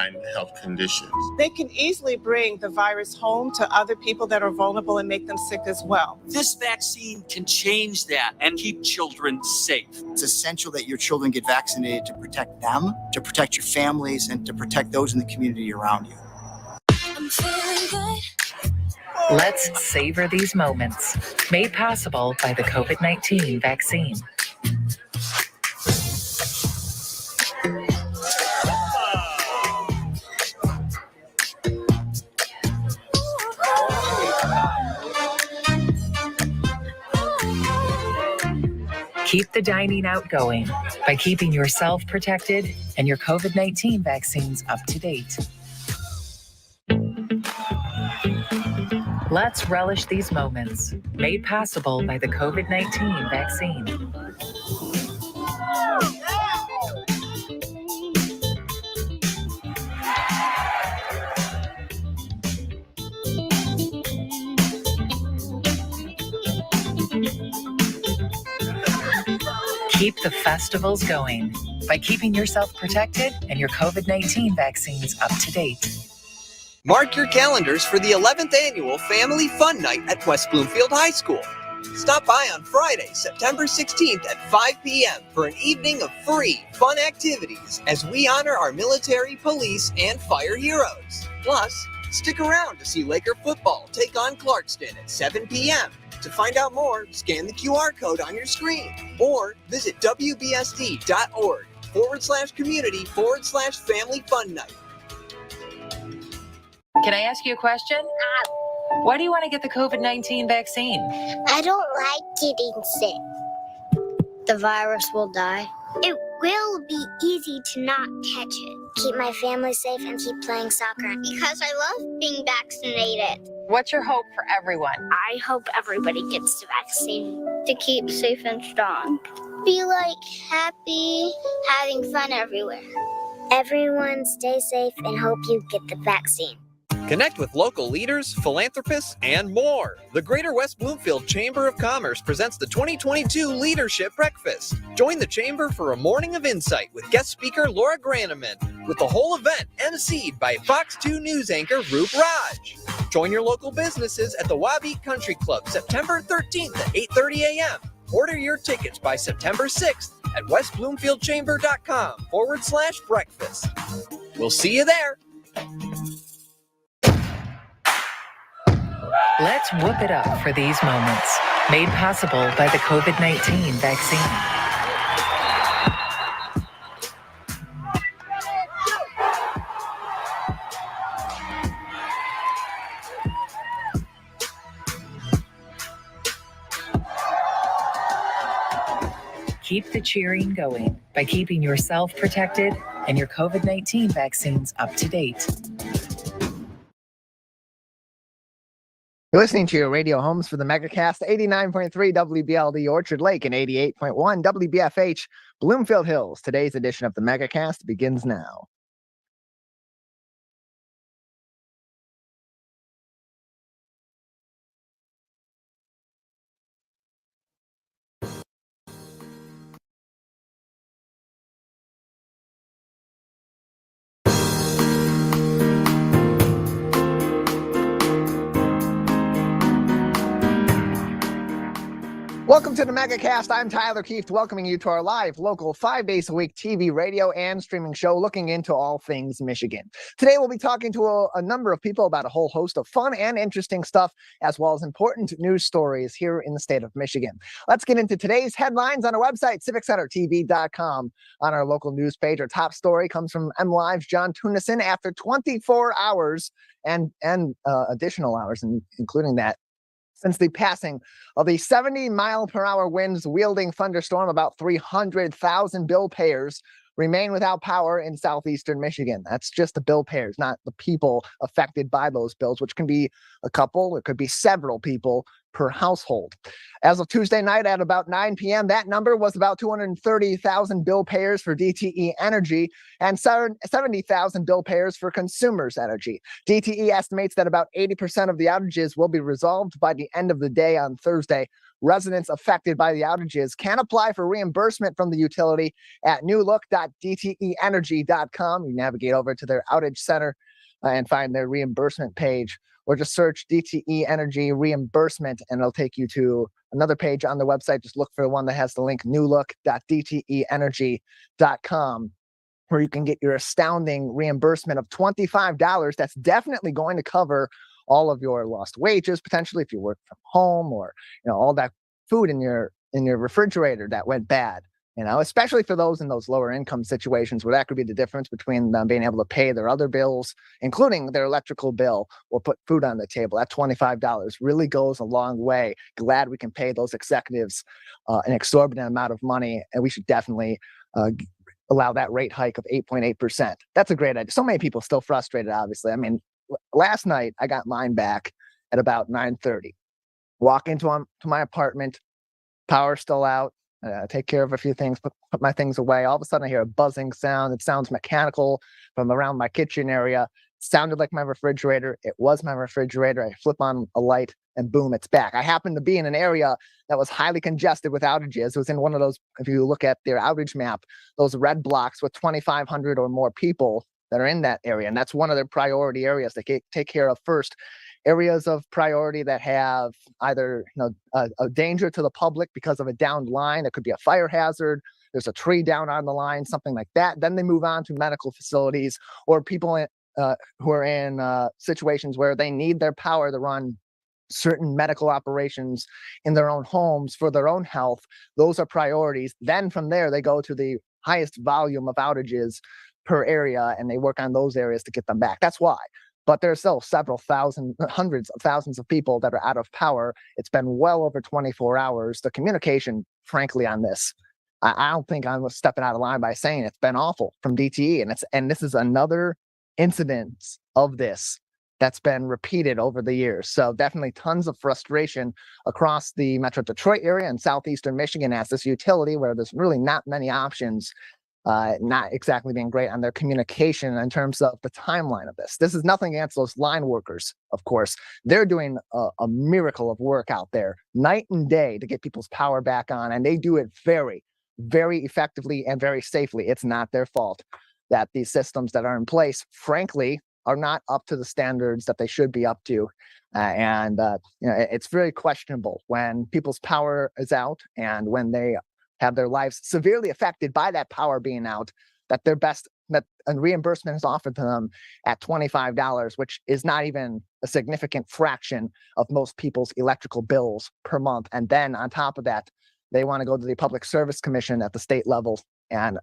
underlying health conditions. They can easily bring the virus home to other people that are vulnerable and make them sick as well. This vaccine can change that and keep children safe. It's essential that your children get vaccinated to protect them, to protect your families, and to protect those in the community around you. Let's savor these moments. Made possible by the COVID-19 vaccine. Keep the dining out going by keeping yourself protected and your COVID-19 vaccines up to date. Let's relish these moments, made possible by the COVID-19 vaccine. Keep the festivals going by keeping yourself protected and your COVID-19 vaccines up to date. Mark your calendars for the 11th Annual Family Fun Night at West Bloomfield High School. Stop by on Friday, September 16th at 5 p.m. for an evening of free, fun activities as we honor our military, police, and fire heroes. Plus, stick around to see Laker football take on Clarkston at 7 p.m. To find out more, scan the QR code on your screen or visit wbsd.org/community/family fun night. Can I ask you a question? Why do you want to get the COVID-19 vaccine? I don't like getting sick. The virus will die. It will be easy to not catch it. Keep my family safe and keep playing soccer. Because I love being vaccinated. What's your hope for everyone? I hope everybody gets the vaccine to keep safe and strong. Be happy, having fun everywhere. Everyone stay safe and hope you get the vaccine. Connect with local leaders, philanthropists, and more. The Greater West Bloomfield Chamber of Commerce presents the 2022 Leadership Breakfast. Join the Chamber for a morning of insight with guest speaker Laura Graneman, with the whole event emceed by Fox 2 News anchor Roop Raj. Join your local businesses at the Wabeat Country Club September 13th at 8:30 a.m. Order your tickets by September 6th at westbloomfieldchamber.com/breakfast. We'll see you there. Let's whoop it up for these moments, made possible by the COVID-19 vaccine. Keep the cheering going by keeping yourself protected and your COVID-19 vaccines up to date. You're listening to your radio homes for the Megacast, 89.3 WBLD Orchard Lake and 88.1 WBFH Bloomfield Hills. Today's edition of the Megacast begins now. Welcome to the Megacast. I'm Tyler Keefe, welcoming you to our live, local, 5 days a week TV, radio, and streaming show looking into all things Michigan. Today, we'll be talking to a number of people about a whole host of fun and interesting stuff, as well as important news stories here in the state of Michigan. Let's get into today's headlines on our website, civiccentertv.com. On our local news page, our top story comes from MLive's John Tunison. After 24 hours and additional hours, including that, since the passing of the 70-mile-per-hour winds wielding thunderstorm, about 300,000 bill payers remain without power in southeastern Michigan. That's just the bill payers, not the people affected by those bills, which can be a couple, it could be several people per household. As of Tuesday night at about 9 p.m., that number was about 230,000 bill payers for DTE Energy and 70,000 bill payers for Consumers Energy. DTE estimates that about 80% of the outages will be resolved by the end of the day on Thursday, Residents affected by the outages can apply for reimbursement from the utility at newlook.dteenergy.com. You navigate over to their outage center and find their reimbursement page, or just search DTE Energy reimbursement and it'll take you to another page on the website. Just look for the one that has the link newlook.dteenergy.com, where you can get your astounding reimbursement of $25. That's definitely going to cover all of your lost wages, potentially if you work from home, or all that food in your refrigerator that went bad. Especially for those in those lower income situations where that could be the difference between them being able to pay their other bills, including their electrical bill, or put food on the table. That $25 really goes a long way. Glad we can pay those executives an exorbitant amount of money, and we should definitely allow that rate hike of 8.8%. That's a great idea. So many people still frustrated, obviously. I mean, last night I got mine back at about 9:30. Walk into my apartment, power still out. Take care of a few things, put my things away. All of a sudden I hear a buzzing sound. It sounds mechanical from around my kitchen area. It sounded like my refrigerator. It was my refrigerator. I flip on a light and boom, it's back. I happened to be in an area that was highly congested with outages. It was in one of those, if you look at their outage map, those red blocks with 2,500 or more people that are in that area. And that's one of their priority areas they take care of first. Areas of priority that have either a danger to the public because of a downed line. It could be a fire hazard. There's a tree down on the line, something like that. Then they move on to medical facilities or people who are in situations where they need their power to run certain medical operations in their own homes for their own health. Those are priorities. Then from there, they go to the highest volume of outages per area, and they work on those areas to get them back. That's why. But there's still several thousand, hundreds of thousands of people that are out of power. It's been well over 24 hours. The communication, frankly, on this, I don't think I'm stepping out of line by saying it's been awful from DTE. And this is another incident of this that's been repeated over the years. So definitely tons of frustration across the Metro Detroit area and southeastern Michigan as this utility, where there's really not many options, not exactly being great on their communication in terms of the timeline of this. This is nothing against those line workers, of course. They're doing a miracle of work out there, night and day, to get people's power back on, and they do it very, very effectively and very safely. It's not their fault that these systems that are in place, frankly, are not up to the standards that they should be up to. It's very questionable when people's power is out and when they have their lives severely affected by that power being out, that a reimbursement is offered to them at $25, which is not even a significant fraction of most people's electrical bills per month. And then on top of that, they want to go to the Public Service Commission at the state level and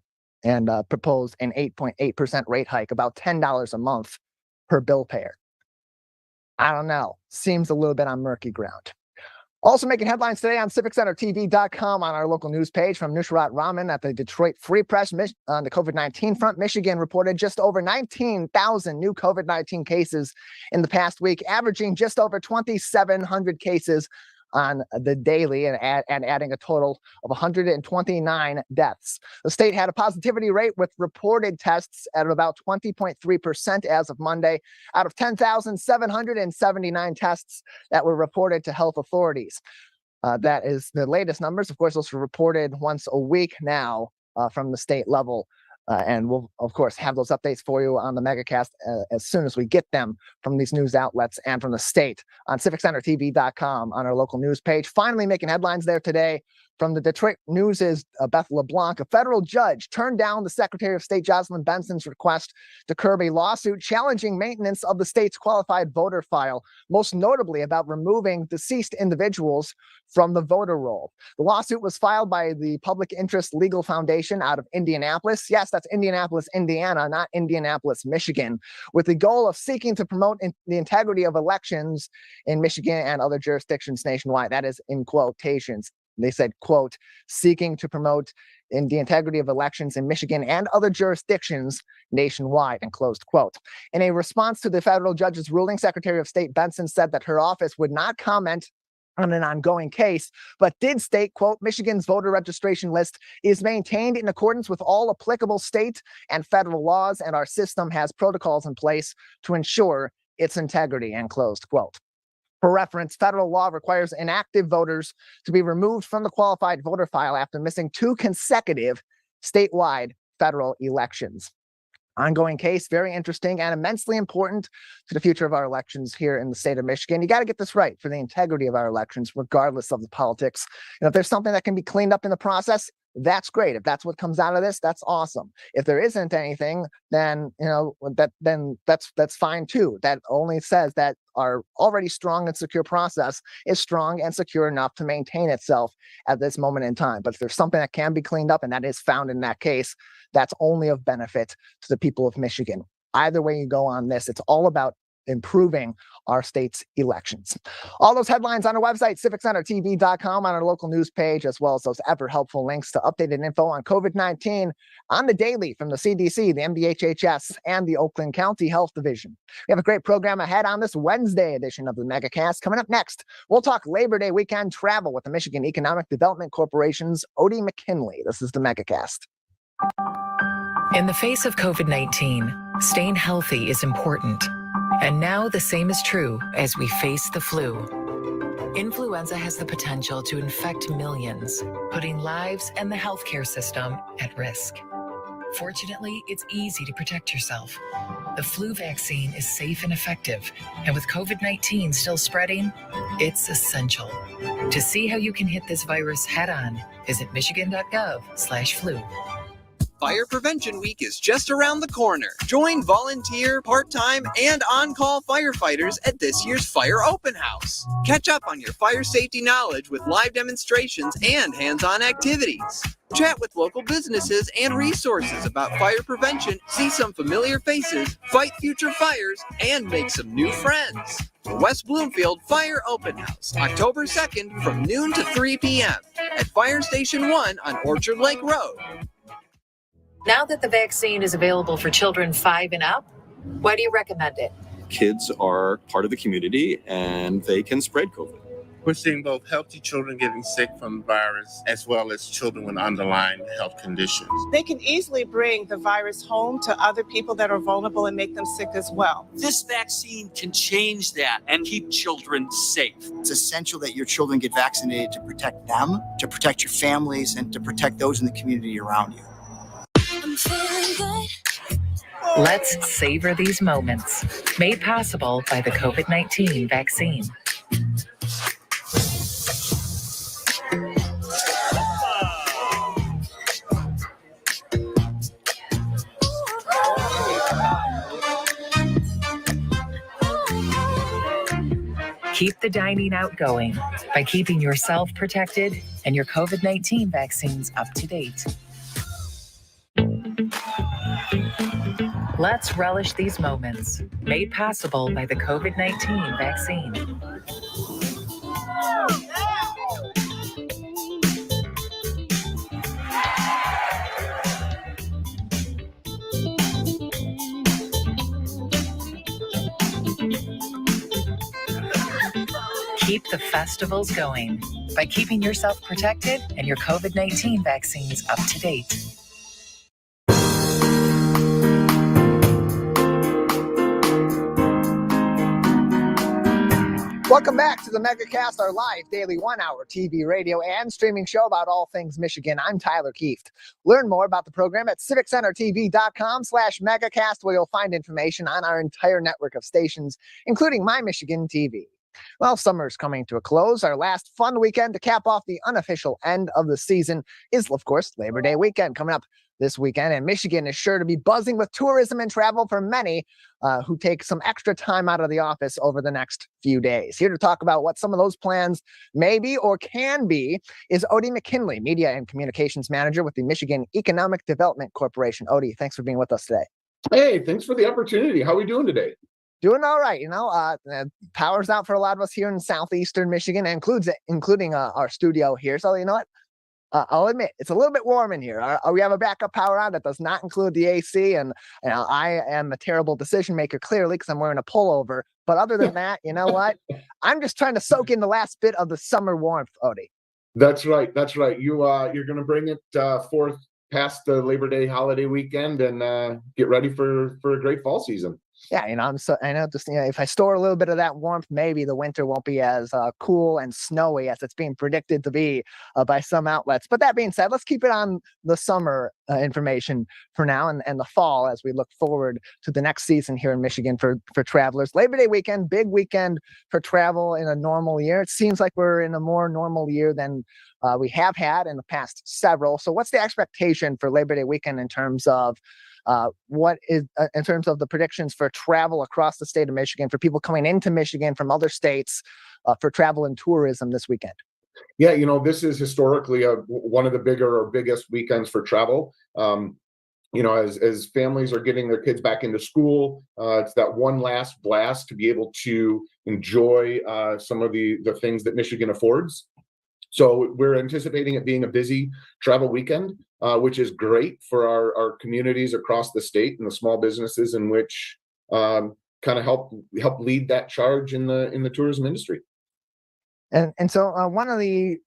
propose an 8.8% rate hike, about $10 a month per bill payer. I don't know. Seems a little bit on murky ground. Also making headlines today on CivicCenterTV.com on our local news page from Nusrat Rahman at the Detroit Free Press on the COVID-19 front. Michigan reported just over 19,000 new COVID-19 cases in the past week, averaging just over 2,700 cases on the daily and adding a total of 129 deaths. The state had a positivity rate with reported tests at about 20.3% as of Monday out of 10,779 tests that were reported to health authorities. That is the latest numbers. Of course, those are reported once a week now from the state level. And we'll, of course, have those updates for you on the Megacast as soon as we get them from these news outlets and from the state on CivicCenterTV.com on our local news page. Finally making headlines there today from the Detroit News' Beth LeBlanc. A federal judge turned down the Secretary of State Jocelyn Benson's request to curb a lawsuit challenging maintenance of the state's qualified voter file, most notably about removing deceased individuals from the voter roll. The lawsuit was filed by the Public Interest Legal Foundation out of Indianapolis. Yes, that's Indianapolis, Indiana, not Indianapolis, Michigan, with the goal of seeking to promote the integrity of elections in Michigan and other jurisdictions nationwide. That is in quotations. They said, quote, seeking to promote in the integrity of elections in Michigan and other jurisdictions nationwide, and closed quote. In a response to the federal judge's ruling, Secretary of State Benson said that her office would not comment on an ongoing case, but did state, quote, Michigan's voter registration list is maintained in accordance with all applicable state and federal laws, and our system has protocols in place to ensure its integrity, and closed quote. For reference, federal law requires inactive voters to be removed from the qualified voter file after missing 2 consecutive statewide federal elections. Ongoing case, very interesting and immensely important to the future of our elections here in the state of Michigan. You got to get this right for the integrity of our elections, regardless of the politics. If there's something that can be cleaned up in the process, that's great. If that's what comes out of this, that's awesome. If there isn't anything, then that's fine too. That only says that our already strong and secure process is strong and secure enough to maintain itself at this moment in time. But if there's something that can be cleaned up, and that is found in that case, that's only of benefit to the people of Michigan. Either way you go on this, it's all about improving our state's elections. All those headlines on our website, civiccentertv.com, on our local news page, as well as those ever helpful links to updated info on COVID-19 on the daily from the CDC, the MDHHS, and the Oakland County Health Division. We have a great program ahead on this Wednesday edition of the Megacast. Coming up next, we'll talk Labor Day weekend travel with the Michigan Economic Development Corporation's Odie Mckinley. This is the Megacast. In the face of COVID-19, staying healthy is important. And now the same is true as we face the flu. Influenza has the potential to infect millions, putting lives and the healthcare system at risk. Fortunately, it's easy to protect yourself. The flu vaccine is safe and effective, and with COVID-19 still spreading, it's essential. To see how you can hit this virus head-on, visit michigan.gov/flu. Fire Prevention Week is just around the corner. Join volunteer, part-time, and on-call firefighters at this year's Fire Open House. Catch up on your fire safety knowledge with live demonstrations and hands-on activities. Chat with local businesses and resources about fire prevention, see some familiar faces, fight future fires, and make some new friends. The West Bloomfield Fire Open House, October 2nd from noon to 3 p.m. at Fire Station 1 on Orchard Lake Road. Now that the vaccine is available for children 5 and up, why do you recommend it? Kids are part of the community and they can spread COVID. We're seeing both healthy children getting sick from the virus as well as children with underlying health conditions. They can easily bring the virus home to other people that are vulnerable and make them sick as well. This vaccine can change that and keep children safe. It's essential that your children get vaccinated to protect them, to protect your families, and to protect those in the community around you. Let's savor these moments. Made possible by the COVID-19 vaccine. Keep the dining out going by keeping yourself protected and your COVID-19 vaccines up to date. Let's relish these moments, made possible by the COVID-19 vaccine. Keep the festivals going by keeping yourself protected and your COVID-19 vaccines up to date. Welcome back to the Megacast, our live daily 1-hour TV, radio, and streaming show about all things Michigan. I'm Tyler Kieft. Learn more about the program at civiccentertv.com/megacast, where you'll find information on our entire network of stations, including My Michigan TV. Well, summer's coming to a close. Our last fun weekend to cap off the unofficial end of the season is, of course, Labor Day weekend coming up this weekend, and Michigan is sure to be buzzing with tourism and travel for many who take some extra time out of the office over the next few days. Here to talk about what some of those plans may be or can be is Odie Mckinley, Media and Communications Manager with the Michigan Economic Development Corporation. Odie, thanks for being with us today. Hey, thanks for the opportunity. How are we doing today? Doing all right. Power's out for a lot of us here in southeastern Michigan, including our studio here. So you know what? I'll admit it's a little bit warm in here. We have a backup power on that does not include the AC, and I am a terrible decision maker clearly because I'm wearing a pullover. But other than that, you know what? I'm just trying to soak in the last bit of the summer warmth, Odie. That's right. You're going to bring it forth past the Labor Day holiday weekend and get ready for a great fall season. Yeah, I know just if I store a little bit of that warmth, maybe the winter won't be as cool and snowy as it's being predicted to be by some outlets. But that being said, let's keep it on the summer information for now and the fall as we look forward to the next season here in Michigan for travelers. Labor Day weekend, big weekend for travel in a normal year. It seems like we're in a more normal year than we have had in the past several. So what's the expectation for Labor Day weekend in terms of in terms of the predictions for travel across the state of Michigan for people coming into Michigan from other states for travel and tourism this weekend? Yeah, this is historically one of the biggest weekends for travel. As families are getting their kids back into school, it's that one last blast to be able to enjoy some of the things that Michigan affords. So we're anticipating it being a busy travel weekend, which is great for our communities across the state and the small businesses in which kind of help lead that charge in the tourism industry. And so one of the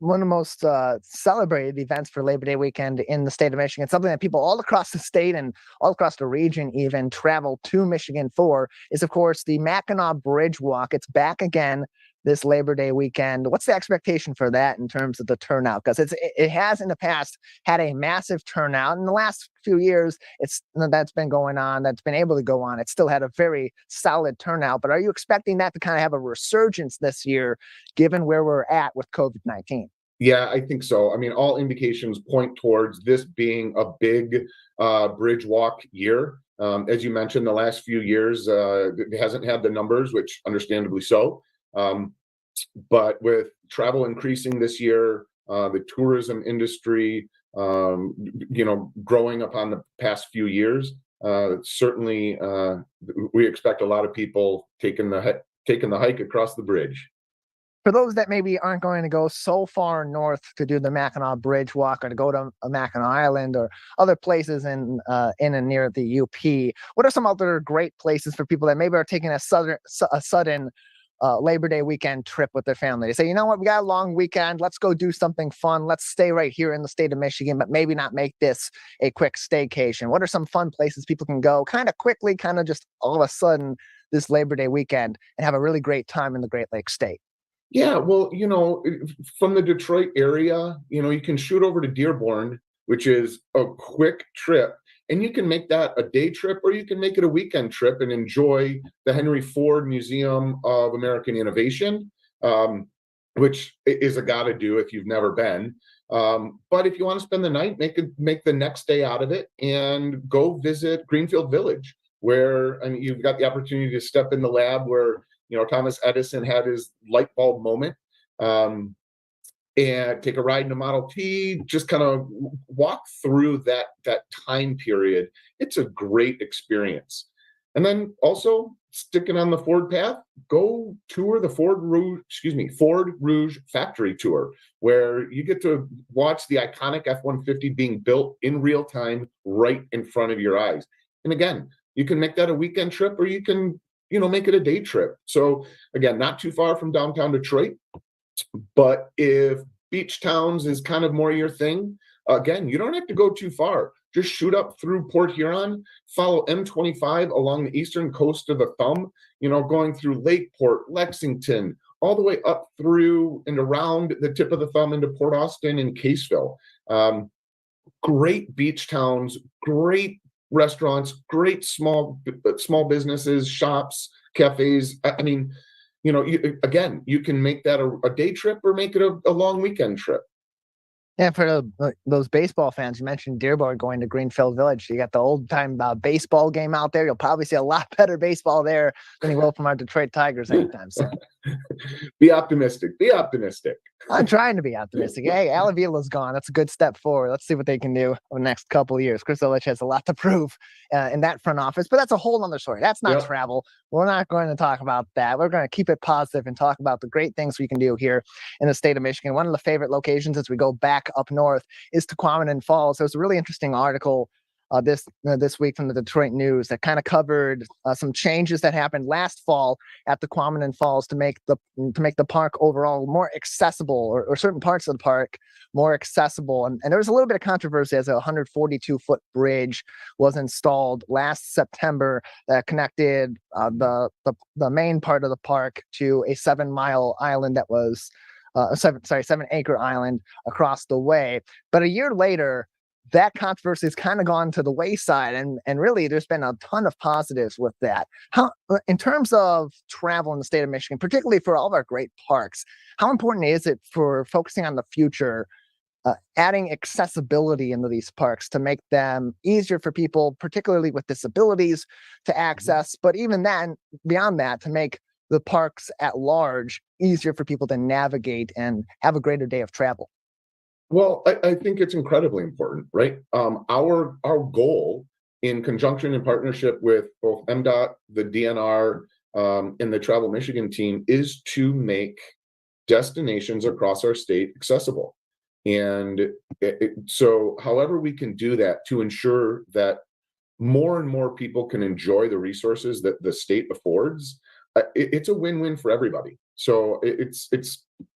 most celebrated events for Labor Day weekend in the state of Michigan, something that people all across the state and all across the region even travel to Michigan for, is of course the Mackinac Bridge Walk. It's back again this Labor Day weekend. What's the expectation for that in terms of the turnout? Because it has in the past had a massive turnout. In the last few years, that's been able to go on. It still had a very solid turnout. But are you expecting that to kind of have a resurgence this year, given where we're at with COVID-19? Yeah, I think so. I mean, all indications point towards this being a big bridge walk year. As you mentioned, the last few years, it hasn't had the numbers, which understandably so. But with travel increasing this year, the tourism industry, growing upon the past few years, certainly we expect a lot of people taking the hike across the bridge. For those that maybe aren't going to go so far north to do the Mackinac Bridge Walk or to go to Mackinac Island or other places in and near the UP, what are some other great places for people that maybe are taking a sudden Labor Day weekend trip with their family? They say, you know what, we got a long weekend. Let's go do something fun. Let's stay right here in the state of Michigan, but maybe not make this a quick staycation. What are some fun places people can go kind of quickly, kind of just all of a sudden this Labor Day weekend and have a really great time in the Great Lakes state? Yeah, well, from the Detroit area, you can shoot over to Dearborn, which is a quick trip. And you can make that a day trip or you can make it a weekend trip and enjoy the Henry Ford Museum of American Innovation, which is a gotta do if you've never been. But if you want to spend the night, make the next day out of it and go visit Greenfield Village, where you've got the opportunity to step in the lab where Thomas Edison had his light bulb moment. And take a ride in a Model T, just kind of walk through that time period. It's a great experience. And then also sticking on the Ford path, go tour the Ford Rouge factory tour, where you get to watch the iconic F-150 being built in real time right in front of your eyes. And again, you can make that a weekend trip or you can, make it a day trip. So again, not too far from downtown Detroit. But if beach towns is kind of more your thing, again, you don't have to go too far. Just shoot up through Port Huron, follow M25 along the eastern coast of the Thumb, going through Lakeport, Lexington, all the way up through and around the tip of the Thumb into Port Austin and Caseville. Great beach towns, great restaurants, great small businesses, shops, cafes. I mean, you can make that a day trip or make it a long weekend trip. Yeah, for those baseball fans, you mentioned Dearborn going to Greenfield Village. You got the old time baseball game out there. You'll probably see a lot better baseball there than you will from our Detroit Tigers anytime soon. Be optimistic. I'm trying to be optimistic. Hey, Alavila's gone. That's a good step forward. Let's see what they can do over the next couple of years. Chris Ilitch has a lot to prove in that front office, but that's a whole other story. That's not travel. We're not going to talk about that. We're going to keep it positive and talk about the great things we can do here in the state of Michigan. One of the favorite locations as we go back up north is Tequamanon Falls. There's a really interesting article this week from the Detroit News that kind of covered some changes that happened last fall at the Quamanon Falls to make the park overall more accessible, or certain parts of the park more accessible. And there was a little bit of controversy as a 142-foot bridge was installed last September that connected the main part of the park to a 7-mile island that was 7-acre island across the way. But a year later, that controversy has kind of gone to the wayside, and really there's been a ton of positives with that. How, in terms of travel in the state of Michigan, particularly for all of our great parks, how important is it for focusing on the future, adding accessibility into these parks to make them easier for people, particularly with disabilities, to access, but even then, beyond that, to make the parks at large easier for people to navigate and have a greater day of travel? Well, I think it's incredibly important, right? Our goal, in conjunction and partnership with both MDOT, the DNR, and the Travel Michigan team, is to make destinations across our state accessible. And so however we can do that to ensure that more and more people can enjoy the resources that the state affords, it's a win-win for everybody. So it's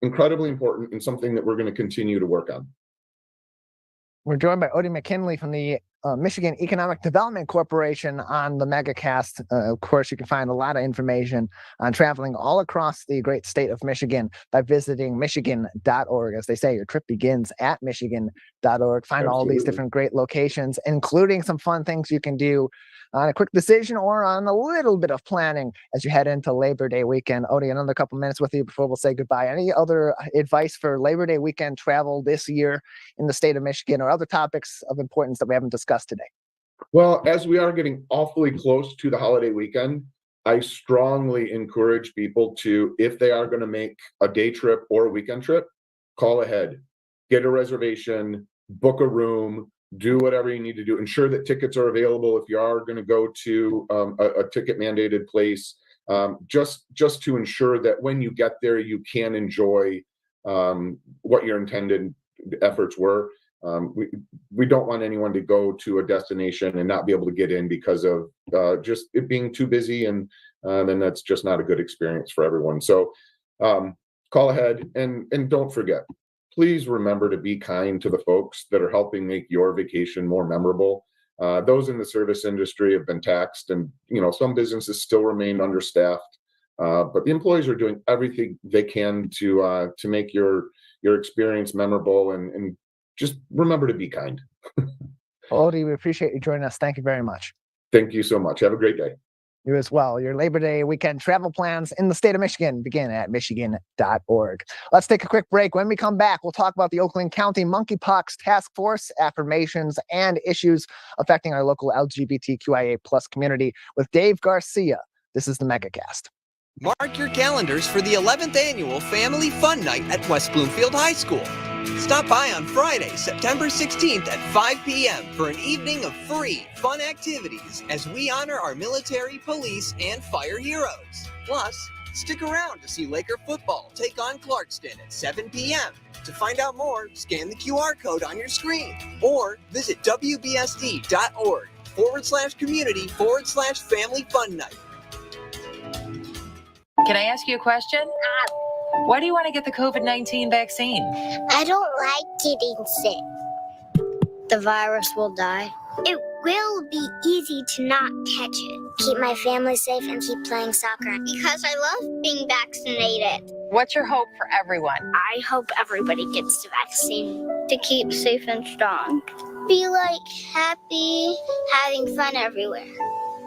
incredibly important and something that we're going to continue to work on. We're joined by Odie Mckinley from the Michigan Economic Development Corporation on the Megacast. Of course, you can find a lot of information on traveling all across the great state of Michigan by visiting michigan.org. As they say, your trip begins at michigan.org. Find all these different great locations, including some fun things you can do on a quick decision or on a little bit of planning as you head into Labor Day weekend. Odie, another couple minutes with you before we'll say goodbye. Any other advice for Labor Day weekend travel this year in the state of Michigan, or other topics of importance that we haven't discussed today? Well, as we are getting awfully close to the holiday weekend, I strongly encourage people to, if they are going to make a day trip or a weekend trip, call ahead, get a reservation, book a room, do whatever you need to do. Ensure that tickets are available if you are going to go to a ticket mandated place, just to ensure that when you get there, you can enjoy what your intended efforts were. We don't want anyone to go to a destination and not be able to get in because of just it being too busy, and then that's just not a good experience for everyone. So call ahead, and don't forget, please remember to be kind to the folks that are helping make your vacation more memorable. Those in the service industry have been taxed, and some businesses still remain understaffed, but the employees are doing everything they can to make your experience memorable, and just remember to be kind. Odie, we appreciate you joining us. Thank you very much. Thank you so much. Have a great day. You as well. Your Labor Day weekend travel plans in the state of Michigan begin at michigan.org. Let's take a quick break. When we come back, we'll talk about the Oakland County Monkeypox Task Force, affirmations, and issues affecting our local LGBTQIA+ community with Dave Garcia. This is the Megacast. Mark your calendars for the 11th annual Family Fun Night at West Bloomfield High School. Stop by on Friday, September 16th at 5 p.m. for an evening of free, fun activities as we honor our military, police, and fire heroes. Plus, stick around to see Laker football take on Clarkston at 7 p.m. To find out more, scan the QR code on your screen or visit wbsd.org/community/Family Fun Night. Can I ask you a question? Why do you want to get the COVID-19 vaccine? I don't like getting sick. The virus will die. It will be easy to not catch it. Keep my family safe and keep playing soccer because I love being vaccinated. What's your hope for everyone? I hope everybody gets the vaccine to keep safe and strong. Be happy, having fun everywhere.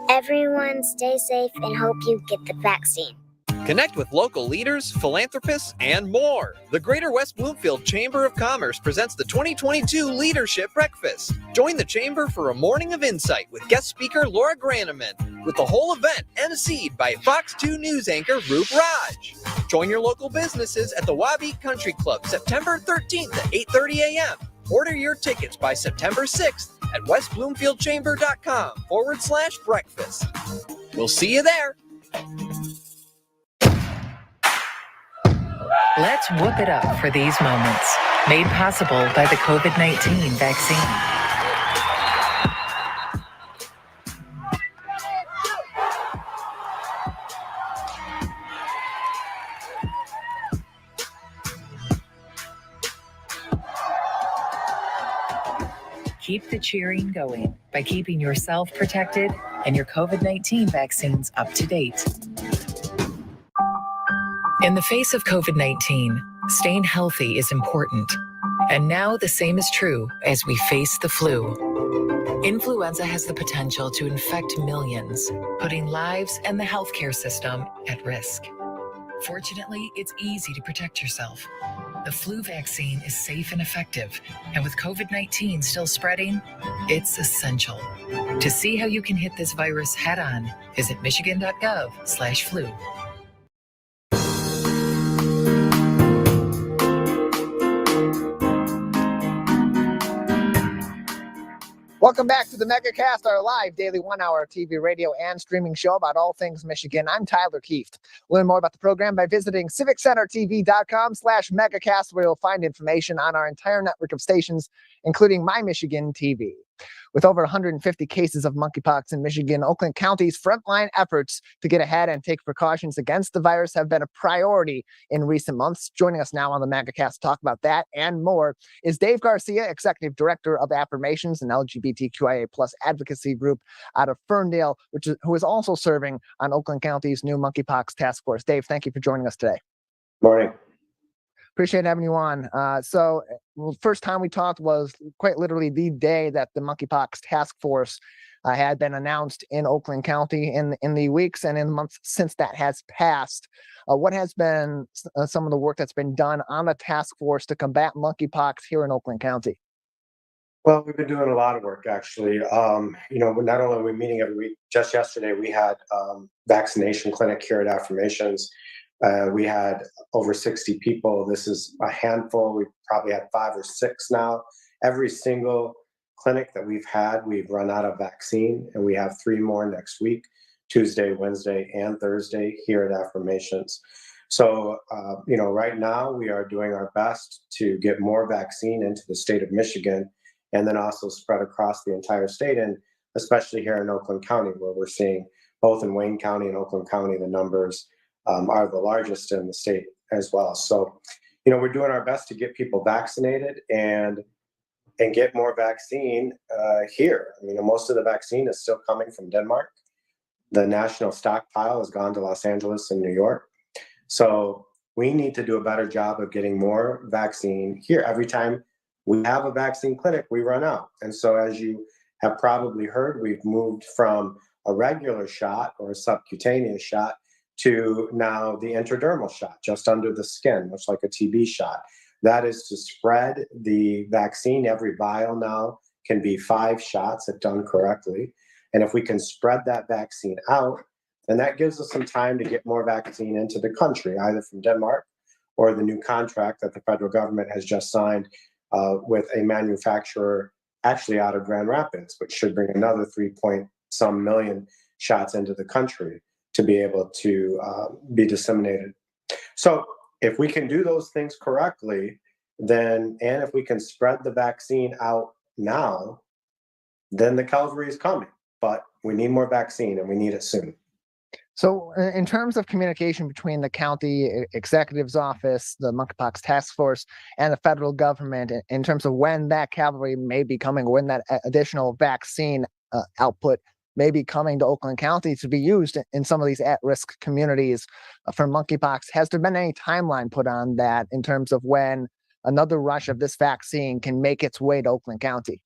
Everyone stay safe and hope you get the vaccine. Connect with local leaders, philanthropists, and more. The Greater West Bloomfield Chamber of Commerce presents the 2022 Leadership Breakfast. Join the Chamber for a morning of insight with guest speaker Laura Graneman, with the whole event emceed by Fox 2 News anchor Roop Raj. Join your local businesses at the Wabi Country Club September 13th at 8:30 a.m. Order your tickets by September 6th at westbloomfieldchamber.com/breakfast. We'll see you there. Let's whoop it up for these moments, made possible by the COVID-19 vaccine. Keep the cheering going by keeping yourself protected and your COVID-19 vaccines up to date. In the face of COVID-19, staying healthy is important. And now the same is true as we face the flu. Influenza has the potential to infect millions, putting lives and the healthcare system at risk. Fortunately, it's easy to protect yourself. The flu vaccine is safe and effective, and with COVID-19 still spreading, it's essential. To see how you can hit this virus head on, visit michigan.gov/flu. Welcome back to the Megacast, our live daily 1-hour TV, radio, and streaming show about all things Michigan. I'm Tyler Kieft. Learn more about the program by visiting civiccentertv.com/megacast, where you'll find information on our entire network of stations, including My Michigan TV. With over 150 cases of monkeypox in Michigan, Oakland County's frontline efforts to get ahead and take precautions against the virus have been a priority in recent months. Joining us now on the Mackinac to talk about that and more is Dave Garcia, Executive Director of Affirmations, an LGBTQIA+ advocacy group out of Ferndale, who is also serving on Oakland County's new monkeypox task force. Dave, thank you for joining us today. Morning. Appreciate having you on. First time we talked was quite literally the day that the monkeypox task force had been announced in Oakland County. In the weeks and in the months since that has passed, what has been some of the work that's been done on the task force to combat monkeypox here in Oakland County? Well, we've been doing a lot of work, actually. Not only are we meeting every week, just yesterday we had vaccination clinic here at Affirmations. We had over 60 people. This is a handful. We probably had 5 or 6 now. Every single clinic that we've had, we've run out of vaccine, and we have 3 more next week, Tuesday, Wednesday, and Thursday here at Affirmations. So, right now we are doing our best to get more vaccine into the state of Michigan and then also spread across the entire state, and especially here in Oakland County, where we're seeing both in Wayne County and Oakland County, the numbers are the largest in the state as well. So, we're doing our best to get people vaccinated and get more vaccine here. Most of the vaccine is still coming from Denmark. The national stockpile has gone to Los Angeles and New York. So we need to do a better job of getting more vaccine here. Every time we have a vaccine clinic, we run out. And so as you have probably heard, we've moved from a regular shot or a subcutaneous shot to now the intradermal shot, just under the skin, much like a TB shot. That is to spread the vaccine. Every vial now can be 5 shots if done correctly. And if we can spread that vaccine out, then that gives us some time to get more vaccine into the country, either from Denmark or the new contract that the federal government has just signed with a manufacturer actually out of Grand Rapids, which should bring another 3-point-some million shots into the country to be able to be disseminated. So if we can do those things correctly, and if we can spread the vaccine out now, then the cavalry is coming. But we need more vaccine, and we need it soon. So in terms of communication between the county executive's office, the monkeypox task force, and the federal government, in terms of when that cavalry may be coming, when that additional vaccine output may be coming to Oakland County to be used in some of these at-risk communities for monkeypox, has there been any timeline put on that in terms of when another rush of this vaccine can make its way to Oakland County?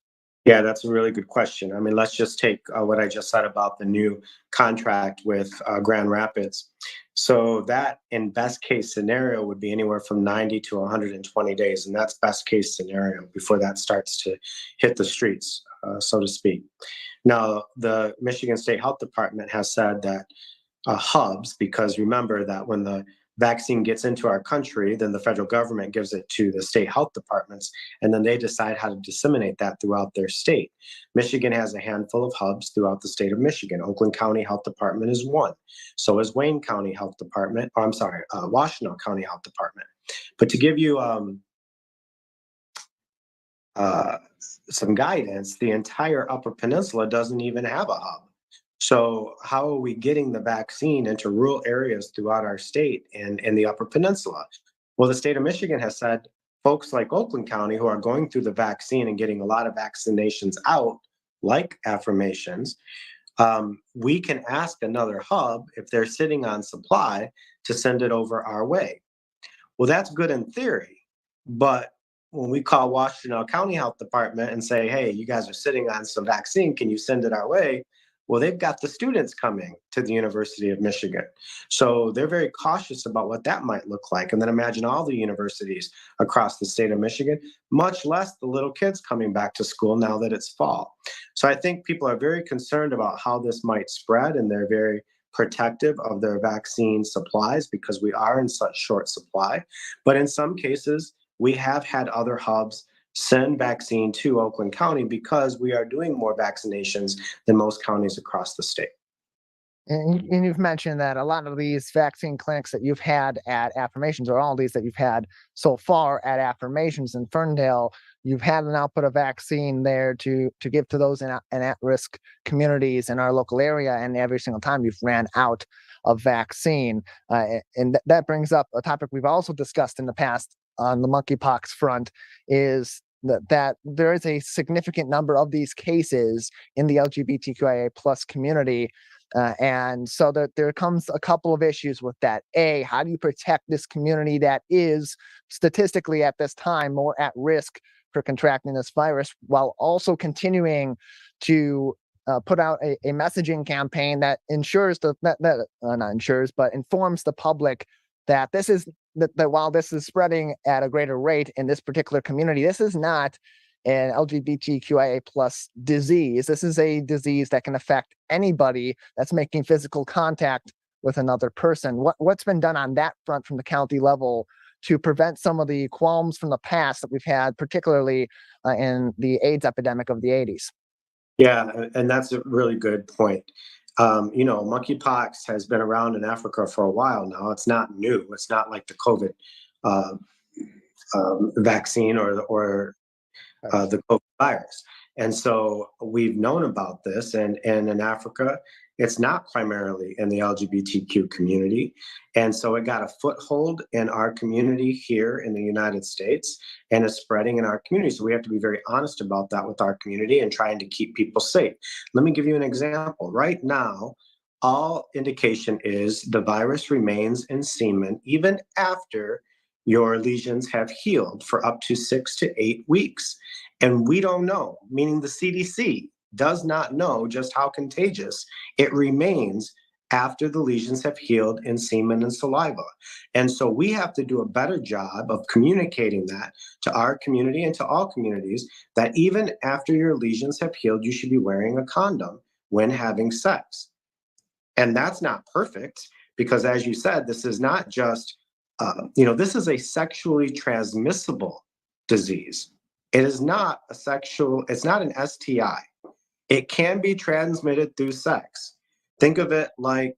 Yeah, that's a really good question. Let's just take what I just said about the new contract with Grand Rapids. So that, in best case scenario, would be anywhere from 90 to 120 days. And that's best case scenario before that starts to hit the streets, so to speak. Now, the Michigan State Health Department has said that hubs, because remember that when the vaccine gets into our country, then the federal government gives it to the state health departments, and then they decide how to disseminate that throughout their state. Michigan has a handful of hubs throughout the state of Michigan. Oakland County Health Department is one. So is Wayne County Health Department, Washtenaw County Health Department. But to give you some guidance, the entire Upper Peninsula doesn't even have a hub. So how are we getting the vaccine into rural areas throughout our state and in the Upper Peninsula? Well, the state of Michigan has said folks like Oakland County who are going through the vaccine and getting a lot of vaccinations out, like Affirmations, we can ask another hub if they're sitting on supply to send it over our way. Well, that's good in theory, but when we call Washington County Health Department and say, hey, you guys are sitting on some vaccine, can you send it our way? Well, they've got the students coming to the University of Michigan. So they're very cautious about what that might look like. And then imagine all the universities across the state of Michigan, much less the little kids coming back to school now that it's fall. So I think people are very concerned about how this might spread, and they're very protective of their vaccine supplies because we are in such short supply. But in some cases, we have had other hubs send vaccine to Oakland County because we are doing more vaccinations than most counties across the state. And you've mentioned that a lot of these vaccine clinics that you've had at Affirmations, or all these that you've had so far at Affirmations in Ferndale, you've had an output of vaccine there to give to those in at-risk communities in our local area. And every single time you've ran out of vaccine. And that brings up a topic we've also discussed in the past on the monkeypox front, is that there is a significant number of these cases in the LGBTQIA plus community. And so there comes a couple of issues with that. A, how do you protect this community that is statistically at this time more at risk for contracting this virus, while also continuing to put out a messaging campaign that informs the public that this is that while this is spreading at a greater rate in this particular community, this is not an LGBTQIA plus disease. This is a disease that can affect anybody that's making physical contact with another person. What's been done on that front from the county level to prevent some of the qualms from the past that we've had, particularly in the AIDS epidemic of the 80s? Yeah, and that's a really good point. Monkeypox has been around in Africa for a while now. It's not new. It's not like the COVID vaccine or the COVID virus. And so we've known about this, and in Africa, it's not primarily in the LGBTQ community. And so it got a foothold in our community here in the United States and is spreading in our community. So we have to be very honest about that with our community and trying to keep people safe. Let me give you an example. Right now, all indication is the virus remains in semen even after your lesions have healed for up to 6 to 8 weeks. And we don't know, meaning the CDC does not know just how contagious it remains after the lesions have healed in semen and saliva. And so we have to do a better job of communicating that to our community and to all communities, that even after your lesions have healed, you should be wearing a condom when having sex. And that's not perfect because, as you said, this is not just, this is a sexually transmissible disease. It is not it's not an STI. It can be transmitted through sex. Think of it like,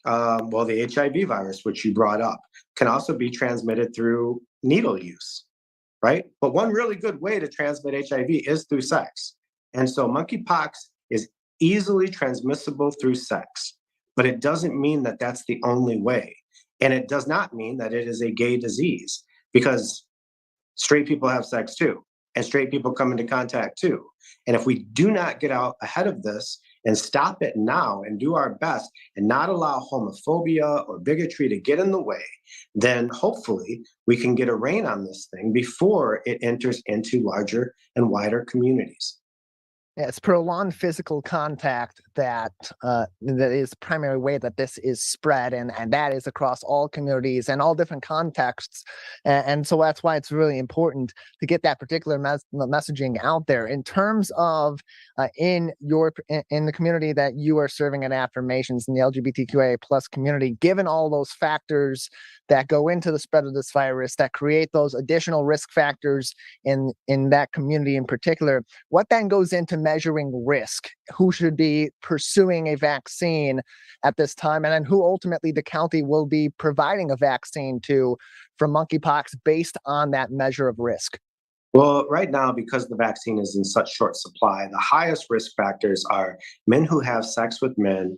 the HIV virus, which you brought up, can also be transmitted through needle use, right? But one really good way to transmit HIV is through sex. And so monkeypox is easily transmissible through sex, but it doesn't mean that that's the only way. And it does not mean that it is a gay disease, because straight people have sex too, and straight people come into contact too. And if we do not get out ahead of this and stop it now and do our best and not allow homophobia or bigotry to get in the way, then hopefully we can get a rein on this thing before it enters into larger and wider communities. Yeah, it's prolonged physical contact that is the primary way that this is spread, and that is across all communities and all different contexts. And so that's why it's really important to get that particular messaging out there. In terms of in the community that you are serving at Affirmations in the LGBTQIA plus community, given all those factors that go into the spread of this virus, that create those additional risk factors in that community in particular, what then goes into measuring risk? Who should be pursuing a vaccine at this time? And then who ultimately the county will be providing a vaccine to for monkeypox based on that measure of risk? Well, right now, because the vaccine is in such short supply, the highest risk factors are men who have sex with men,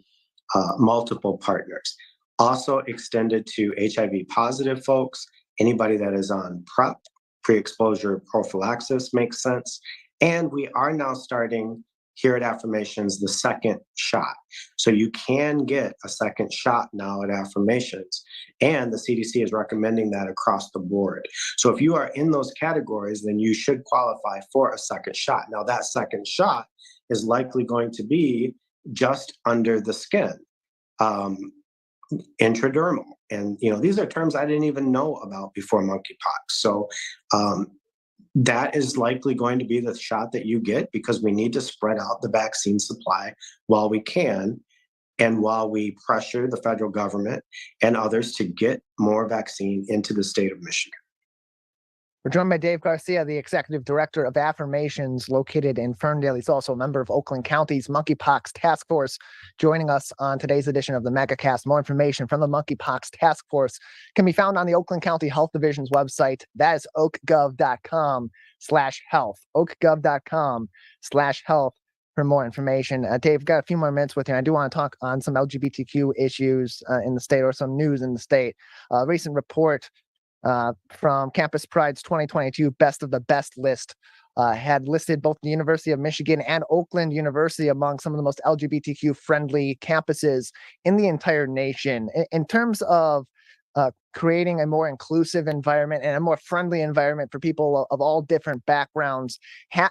multiple partners. Also extended to HIV positive folks, anybody that is on PrEP, pre-exposure prophylaxis makes sense. And we are now starting here at Affirmations the second shot. So you can get a second shot now at Affirmations. And the CDC is recommending that across the board. So if you are in those categories, then you should qualify for a second shot. Now, that second shot is likely going to be just under the skin, intradermal. And, these are terms I didn't even know about before monkeypox. So that is likely going to be the shot that you get, because we need to spread out the vaccine supply while we can, and while we pressure the federal government and others to get more vaccine into the state of Michigan. We're joined by Dave Garcia, the Executive Director of Affirmations, located in Ferndale. He's also a member of Oakland County's Monkeypox Task Force, joining us on today's edition of the Megacast. More information from the Monkeypox Task Force can be found on the Oakland County Health Division's website. That is oakgov.com/health, oakgov.com/health for more information. Dave, got a few more minutes with you. I do want to talk on some LGBTQ issues in the state, or some news in the state. A recent report from Campus Pride's 2022 Best of the Best list had listed both the University of Michigan and Oakland University among some of the most LGBTQ friendly campuses in the entire nation. In terms of creating a more inclusive environment and a more friendly environment for people of all different backgrounds,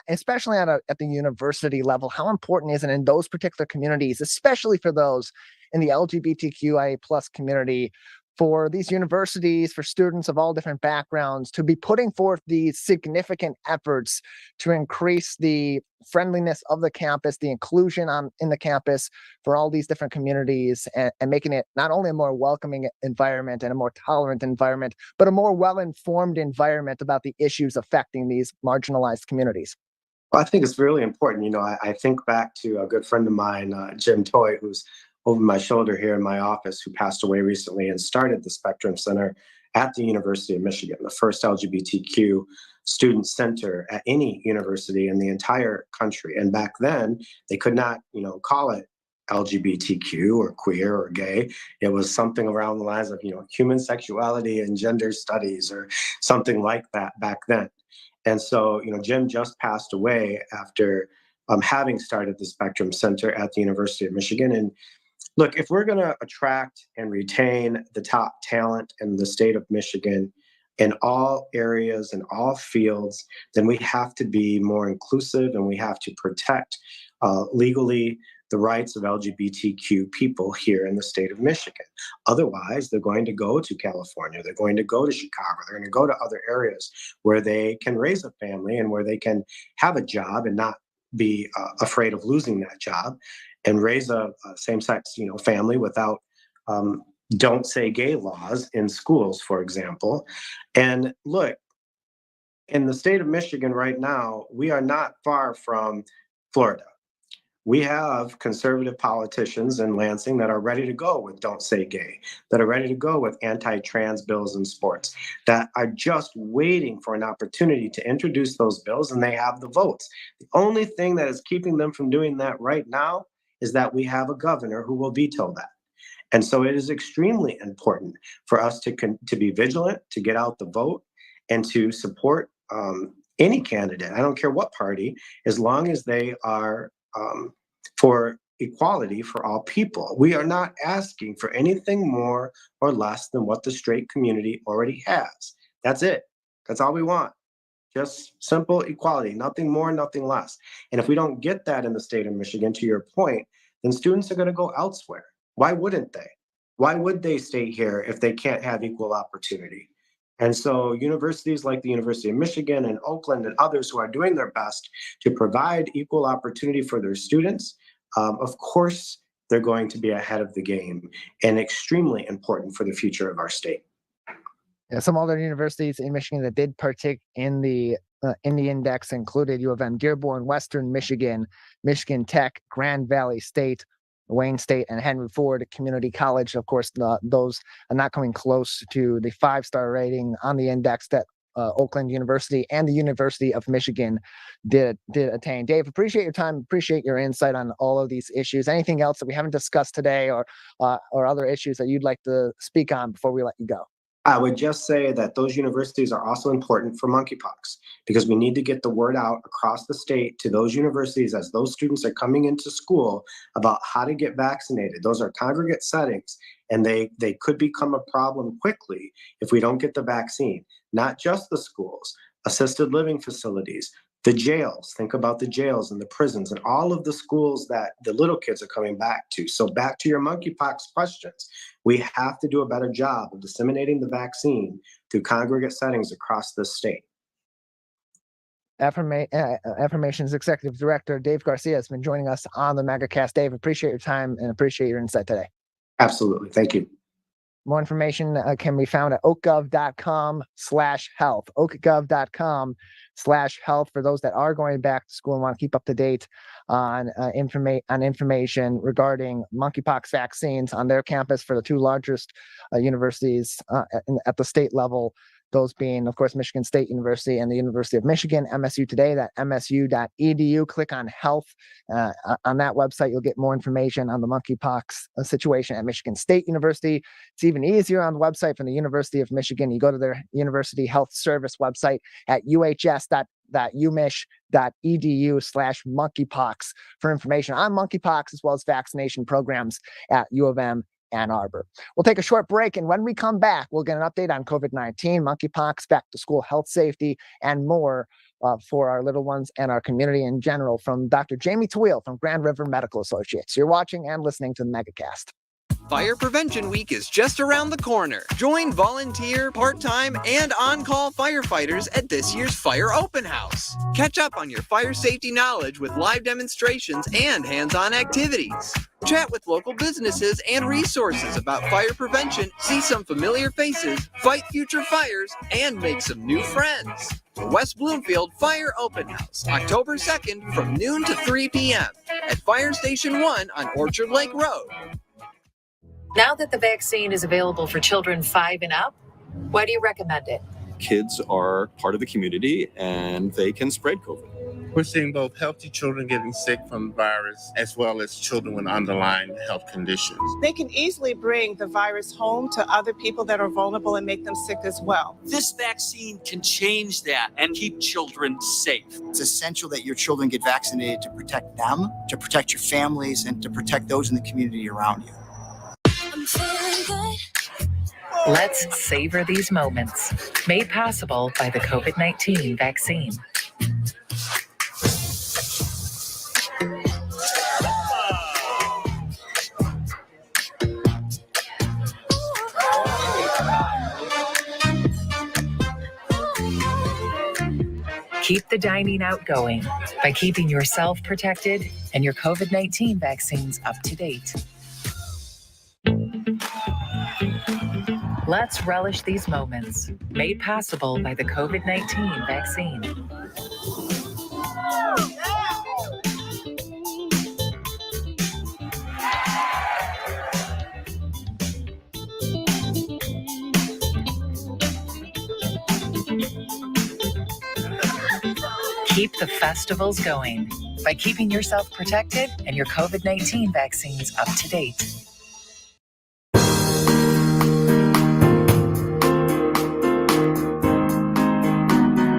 especially at the university level, how important is it in those particular communities, especially for those in the LGBTQIA+ community, for these universities, for students of all different backgrounds, to be putting forth these significant efforts to increase the friendliness of the campus, the inclusion in the campus for all these different communities, and making it not only a more welcoming environment and a more tolerant environment, but a more well-informed environment about the issues affecting these marginalized communities? Well, I think it's really important. I think back to a good friend of mine, Jim Toy, who's over my shoulder here in my office, who passed away recently and started the Spectrum Center at the University of Michigan, the first LGBTQ student center at any university in the entire country. And back then, they could not, call it LGBTQ or queer or gay. It was something around the lines of, human sexuality and gender studies or something like that back then. And so, Jim just passed away after having started the Spectrum Center at the University of Michigan. And look, if we're going to attract and retain the top talent in the state of Michigan in all areas and all fields, then we have to be more inclusive, and we have to protect legally the rights of LGBTQ people here in the state of Michigan. Otherwise, they're going to go to California, they're going to go to Chicago, they're going to go to other areas where they can raise a family and where they can have a job and not be afraid of losing that job, and raise a same-sex, family without don't say gay laws in schools, for example. And look, in the state of Michigan right now, we are not far from Florida. We have conservative politicians in Lansing that are ready to go with Don't Say Gay, that are ready to go with anti-trans bills in sports, that are just waiting for an opportunity to introduce those bills, and they have the votes. The only thing that is keeping them from doing that right now is that we have a governor who will veto that. And so it is extremely important for us to be vigilant, to get out the vote, and to support any candidate. I don't care what party, as long as they are for equality for all people. We are not asking for anything more or less than what the straight community already has. That's it. That's all we want. Just simple equality, nothing more, nothing less. And if we don't get that in the state of Michigan, to your point, then students are going to go elsewhere. Why wouldn't they? Why would they stay here if they can't have equal opportunity? And so universities like the University of Michigan and Oakland and others who are doing their best to provide equal opportunity for their students, of course, they're going to be ahead of the game and extremely important for the future of our state. Yeah, some other universities in Michigan that did partake in the index included U of M, Dearborn, Western Michigan, Michigan Tech, Grand Valley State, Wayne State, and Henry Ford Community College. Of course, those are not coming close to the 5-star rating on the index that Oakland University and the University of Michigan did attain. Dave, appreciate your time, appreciate your insight on all of these issues. Anything else that we haven't discussed today, or other issues that you'd like to speak on before we let you go? I would just say that those universities are also important for monkeypox because we need to get the word out across the state to those universities as those students are coming into school about how to get vaccinated. Those are congregate settings, and they could become a problem quickly if we don't get the vaccine. Not just the schools, assisted living facilities, the jails. Think about the jails and the prisons and all of the schools that the little kids are coming back to. So back to your monkeypox questions, we have to do a better job of disseminating the vaccine through congregate settings across the state. Affirmations Executive Director Dave Garcia has been joining us on the Megacast. Dave, appreciate your time and appreciate your insight today. Absolutely. Thank you. More information can be found at oakgov.com/health. oakgov.com/health for those that are going back to school and want to keep up to date on information regarding monkeypox vaccines on their campus for the two largest universities at the state level. Those being, of course, Michigan State University and the University of Michigan, MSU Today, that msu.edu. Click on health. On that website, you'll get more information on the monkeypox situation at Michigan State University. It's even easier on the website from the University of Michigan. You go to their University Health Service website at uhs.umich.edu/monkeypox for information on monkeypox as well as vaccination programs at U of M Ann Arbor. We'll take a short break, and when we come back, we'll get an update on COVID-19, monkeypox, back to school health safety, and more for our little ones and our community in general from Dr. Jamie Tawil from Grand River Medical Associates. You're watching and listening to the Megacast. Fire Prevention Week is just around the corner. Join volunteer, part-time, and on-call firefighters at this year's Fire Open House. Catch up on your fire safety knowledge with live demonstrations and hands-on activities. Chat with local businesses and resources about fire prevention, see some familiar faces, fight future fires, and make some new friends. The West Bloomfield Fire Open House, October 2nd from noon to 3 p.m. at Fire Station 1 on Orchard Lake Road. Now that the vaccine is available for children 5 and up, why do you recommend it? Kids are part of the community and they can spread COVID. We're seeing both healthy children getting sick from the virus as well as children with underlying health conditions. They can easily bring the virus home to other people that are vulnerable and make them sick as well. This vaccine can change that and keep children safe. It's essential that your children get vaccinated to protect them, to protect your families, and to protect those in the community around you. Let's savor these moments, made possible by the COVID-19 vaccine. Keep the dining out going by keeping yourself protected and your COVID-19 vaccines up to date. Let's relish these moments, made possible by the COVID-19 vaccine. Keep the festivals going by keeping yourself protected and your COVID-19 vaccines up to date.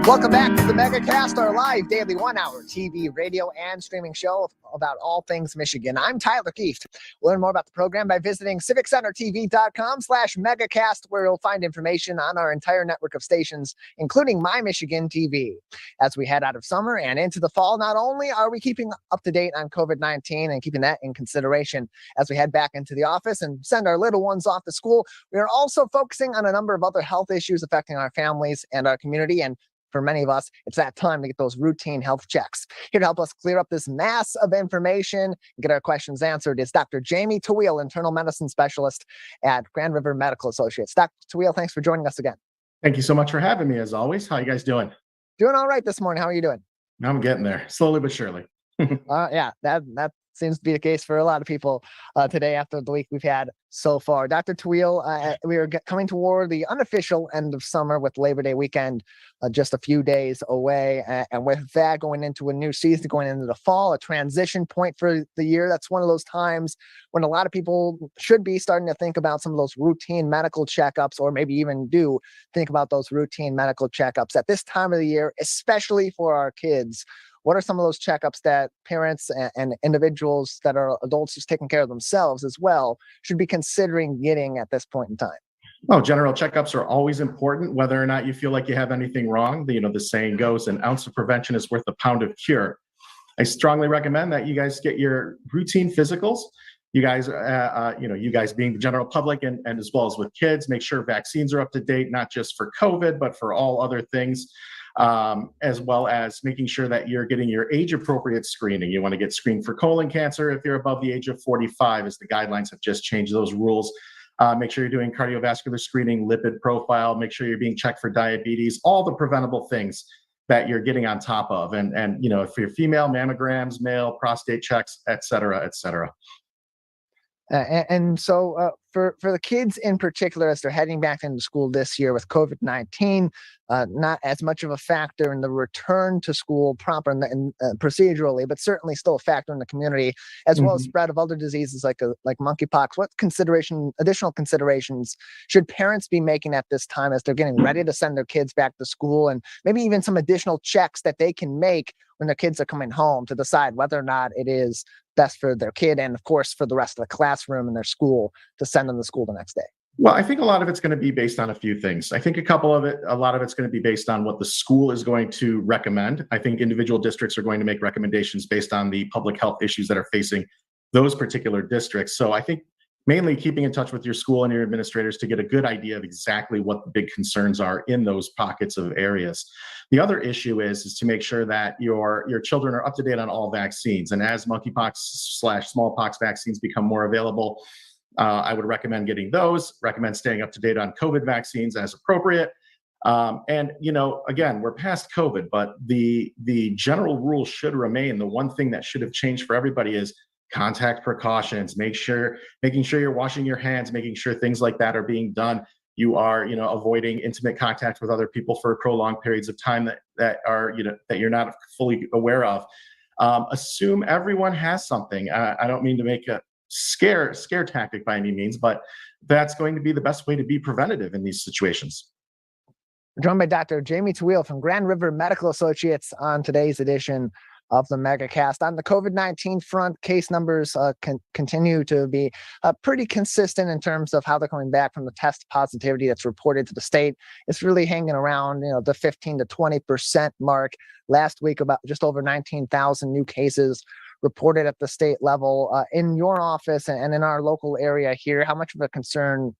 Welcome back to the Megacast, our live daily 1-hour TV, radio, and streaming show about all things Michigan. I'm Tyler Kieft. Learn more about the program by visiting civiccentertv.com/megacast, where you'll find information on our entire network of stations, including My Michigan TV. As we head out of summer and into the fall, not only are we keeping up to date on COVID-19 and keeping that in consideration as we head back into the office and send our little ones off to school, we are also focusing on a number of other health issues affecting our families and our community. And for many of us, it's that time to get those routine health checks. Here to help us clear up this mass of information and get our questions answered is Dr. Jamie Tawil, internal medicine specialist at Grand River Medical Associates. Dr. Tawil, thanks for joining us again. Thank you so much for having me, as always. How you guys doing? Doing all right this morning. How are you doing? I'm getting there, slowly but surely. Yeah, that's seems to be the case for a lot of people today after the week we've had so far. Dr. Tawil, we are coming toward the unofficial end of summer with Labor Day weekend just a few days away. And with that going into a new season, going into the fall, a transition point for the year, that's one of those times when a lot of people should be starting to think about some of those routine medical checkups, or maybe even do think about those routine medical checkups at this time of the year, especially for our kids. What are some of those checkups that parents and individuals that are adults who's taking care of themselves as well should be considering getting at this point in time? Oh, general checkups are always important, whether or not you feel like you have anything wrong. The saying goes, an ounce of prevention is worth a pound of cure. I strongly recommend that you guys get your routine physicals. You guys, you guys being the general public and as well as with kids, make sure vaccines are up to date, not just for COVID, but for all other things. As well as making sure that you're getting your age-appropriate screening. You want to get screened for colon cancer if you're above the age of 45, as the guidelines have just changed those rules. Make sure you're doing cardiovascular screening, lipid profile, make sure you're being checked for diabetes, all the preventable things that you're getting on top of. And if you're female, mammograms, male, prostate checks, et cetera, et cetera. So for the kids in particular, as they're heading back into school this year with COVID-19, not as much of a factor in the return to school proper and procedurally, but certainly still a factor in the community, as well as spread of other diseases like monkeypox. What additional considerations should parents be making at this time as they're getting ready to send their kids back to school, and maybe even some additional checks that they can make when their kids are coming home to decide whether or not it is best for their kid and, of course, for the rest of the classroom and their school to send them to school the next day? Well, I think a lot of it's going to be based on a few things. I think a lot of it's going to be based on what the school is going to recommend. I think individual districts are going to make recommendations based on the public health issues that are facing those particular districts. So I think mainly keeping in touch with your school and your administrators to get a good idea of exactly what the big concerns are in those pockets of areas. The other issue is to make sure that your children are up to date on all vaccines. And as monkeypox/smallpox vaccines become more available, I would recommend getting those, recommend staying up to date on COVID vaccines as appropriate. And, again, we're past COVID, but the general rule should remain. The one thing that should have changed for everybody is contact precautions, making sure you're washing your hands, making sure things like that are being done. You are, avoiding intimate contact with other people for prolonged periods of time that you're not fully aware of. Assume everyone has something. I don't mean to make a scare tactic by any means, but that's going to be the best way to be preventative in these situations. We're joined by Dr. Jamie Tawil from Grand River Medical Associates on today's edition of the Megacast. On the COVID-19 front, case numbers continue to be pretty consistent in terms of how they're coming back from the test positivity that's reported to the state. It's really hanging around, the 15 to 20% mark. Last week, about just over 19,000 new cases reported at the state level. In your office and in our local area here, how much of a concern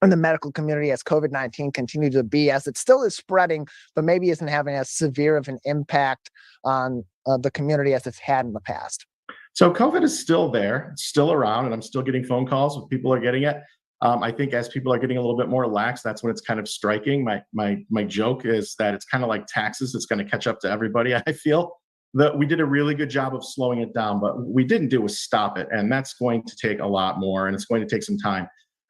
in the medical community as COVID-19 continues to be, as it still is spreading, but maybe isn't having as severe of an impact on the community as it's had in the past? So COVID is still there, it's still around, and I'm still getting phone calls when people are getting it. I think as people are getting a little bit more lax, that's when it's kind of striking. My joke is that it's kind of like taxes. It's going to catch up to everybody. I feel that we did a really good job of slowing it down, but what we didn't do was stop it. And that's going to take a lot more, and it's going to take some time.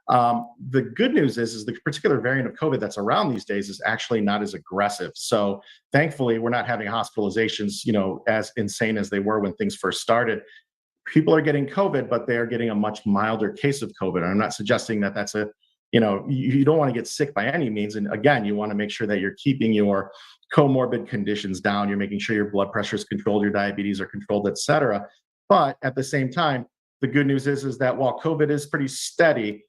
The good news is the particular variant of COVID that's around these days is actually not as aggressive. So thankfully, we're not having hospitalizations, as insane as they were when things first started. People are getting COVID, but they are getting a much milder case of COVID. And I'm not suggesting that that's you don't want to get sick by any means. And again, you want to make sure that you're keeping your comorbid conditions down. You're making sure your blood pressure is controlled, your diabetes are controlled, et cetera. But at the same time, the good news is that while COVID is pretty steady,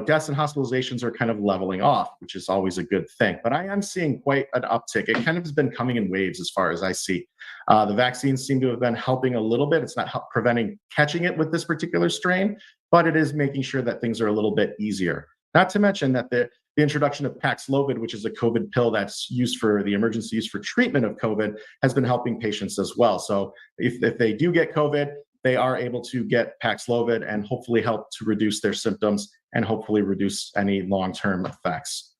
deaths and hospitalizations are kind of leveling off, which is always a good thing. But I am seeing quite an uptick. It kind of has been coming in waves as far as I see. The vaccines seem to have been helping a little bit. It's not preventing catching it with this particular strain, but it is making sure that things are a little bit easier. Not to mention that the introduction of Paxlovid, which is a COVID pill that's used for the emergency use for treatment of COVID, has been helping patients as well. So if they do get COVID, they are able to get Paxlovid and hopefully help to reduce their symptoms and hopefully reduce any long-term effects.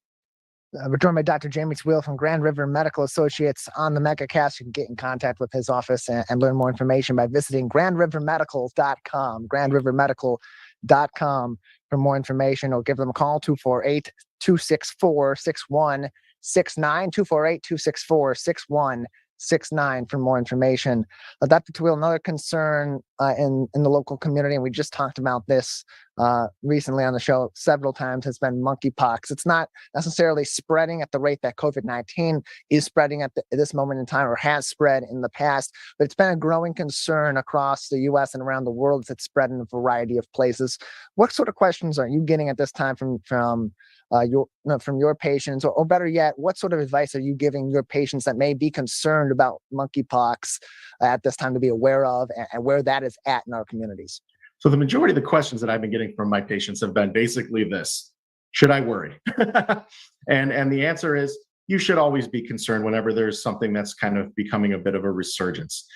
We're joined by Dr. Jamie Twill from Grand River Medical Associates on the Megacast. You can get in contact with his office and learn more information by visiting grandrivermedical.com, grandrivermedical.com for more information, or give them a call, 248-264-6169, 248-264-6169 for more information. Dr. Twill, another concern in the local community, and we just talked about this recently on the show several times, has been monkeypox. It's not necessarily spreading at the rate that COVID-19 is spreading at this moment in time, or has spread in the past, but it's been a growing concern across the U.S. and around the world as it's spread in a variety of places. What sort of questions are you getting at this time from your patients, or better yet, what sort of advice are you giving your patients that may be concerned about monkeypox at this time to be aware of, and where that is at in our communities? So the majority of the questions that I've been getting from my patients have been basically this: should I worry? and the answer is, you should always be concerned whenever there's something that's kind of becoming a bit of a resurgence.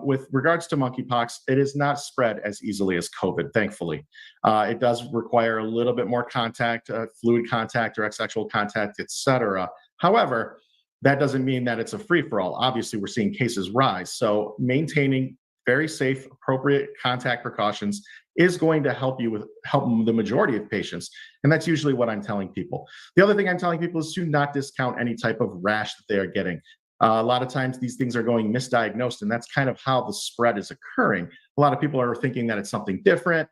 With regards to monkeypox, it is not spread as easily as COVID, thankfully. It does require a little bit more contact, fluid contact, direct sexual contact, etc. However, that doesn't mean that it's a free-for-all. Obviously, we're seeing cases rise. So maintaining very safe, appropriate contact precautions is going to help the majority of patients. And that's usually what I'm telling people. The other thing I'm telling people is to not discount any type of rash that they are getting. A lot of times these things are going misdiagnosed, and that's kind of how the spread is occurring. A lot of people are thinking that it's something different.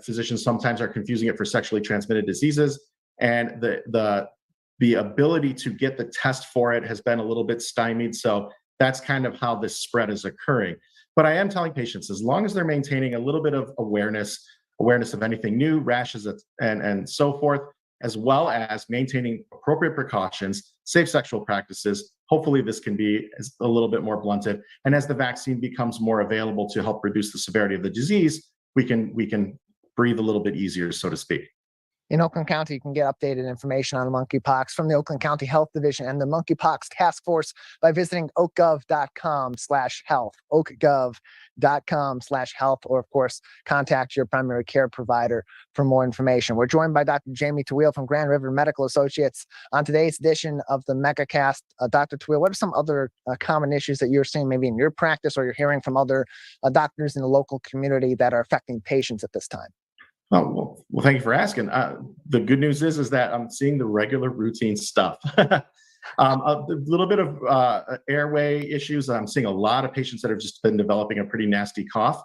Physicians sometimes are confusing it for sexually transmitted diseases, and the ability to get the test for it has been a little bit stymied. So that's kind of how this spread is occurring. But I am telling patients, as long as they're maintaining a little bit of awareness of anything new, rashes, and so forth, as well as maintaining appropriate precautions, safe sexual practices, hopefully this can be a little bit more blunted. And as the vaccine becomes more available to help reduce the severity of the disease, we can breathe a little bit easier, so to speak. In Oakland County, you can get updated information on monkeypox from the Oakland County Health Division and the Monkeypox Task Force by visiting oakgov.com/health, oakgov.com/health, or of course, contact your primary care provider for more information. We're joined by Dr. Jamie Twill from Grand River Medical Associates on today's edition of the Megacast. Dr. Twill, what are some other common issues that you're seeing maybe in your practice, or you're hearing from other doctors in the local community that are affecting patients at this time? Oh, well, thank you for asking. The good news is that I'm seeing the regular routine stuff. A little bit of airway issues. I'm seeing a lot of patients that have just been developing a pretty nasty cough.